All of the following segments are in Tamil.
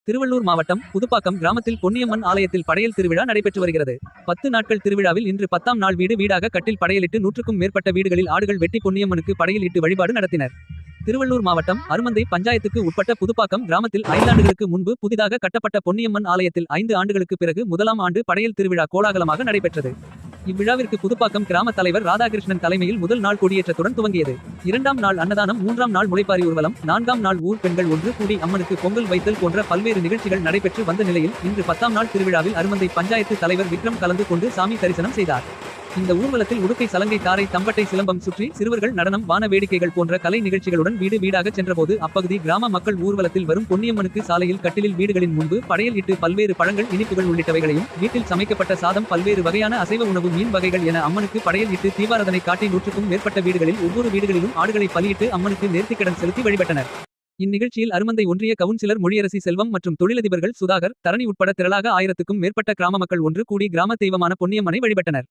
திருவள்ளூர் மாவட்டம் புதுப்பாக்கம் கிராமத்தில் பொன்னியம்மன் ஆலயத்தில் படையல் திருவிழா நடைபெற்று வருகிறது. 10 நாட்கள் திருவிழாவில் இன்று 10ஆம் நாள் வீடு வீடாக கட்டில் படையலிட்டு 100க்கும் மேற்பட்ட வீடுகளில் ஆடுகள் வெட்டி பொன்னியம்மனுக்கு படையல் இட்டு வழிபாடு நடத்தினர். திருவள்ளூர் மாவட்டம் அருமந்தை பஞ்சாயத்துக்கு உட்பட்ட புதுப்பாக்கம் கிராமத்தில் 5 ஆண்டுகளுக்கு முன்பு புதிதாக கட்டப்பட்ட பொன்னியம்மன் ஆலயத்தில் 5 ஆண்டுகளுக்கு பிறகு முதலாம் ஆண்டு படையல் திருவிழா கோலாகலமாக நடைபெற்றது. இவ்விழாவிற்கு புதுப்பாக்கம் கிராம தலைவர் ராதாகிருஷ்ணன் தலைமையில் முதல் நாள் கொடியேற்றத்துடன் துவங்கியது. 2ஆம் நாள் அன்னதானம், 3ஆம் நாள் முளைப்பாரி ஊர்வலம், 4ஆம் நாள் ஊர் பெண்கள் ஒன்று கூடி அம்மனுக்கு பொங்கல் வைத்தல் போன்ற பல்வேறு நிகழ்ச்சிகள் நடைபெற்று வந்த நிலையில் இன்று 10ஆம் நாள் திருவிழாவில் அருமந்தை பஞ்சாயத்து தலைவர் விக்ரம் கலந்து கொண்டு சாமி தரிசனம் செய்தார். இந்த ஊர்வலத்தில் உடுக்கை, சலங்கை, தாரை, தம்பட்டை, சிலம்பம் சுற்றி சிறுவர்கள் நடனம், வான வேடிக்கைகள் போன்ற கலை நிகழ்ச்சிகளுடன் வீடு வீடாக சென்றபோது அப்பகுதி கிராம மக்கள் ஊர்வலத்தில் வரும் பொன்னியம்மனுக்கு சாலையில் கட்டிலில் வீடுகளின் முன்பு படையல் இட்டு பல்வேறு பழங்கள், இனிப்புகள் உள்ளிட்டவைகளையும் வீட்டில் சமைக்கப்பட்ட சாதம், பல்வேறு வகையான அசைவ உணவு, மீன் வகைகள் என அம்மனுக்கு படையல் இட்டு தீபாராதனை காட்டி 100க்கும் மேற்பட்ட வீடுகளில் ஒவ்வொரு வீடுகளிலும் ஆடுகளை பலியிட்டு அம்மனுக்கு நேர்த்திக்கடன் செலுத்தி வழிபட்டனர். இந்நிகழ்ச்சியில் அருமந்தை ஒன்றிய கவுன்சிலர் மொழியரசி செல்வம் மற்றும் தொழிலதிபர்கள் சுதாகர், தரணி உட்பட திரளாக 1000க்கும் மேற்பட்ட கிராம மக்கள் ஒன்று கூடி கிராம தெய்வமான பொன்னியம்மனை வழிபட்டனர்.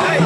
Hey!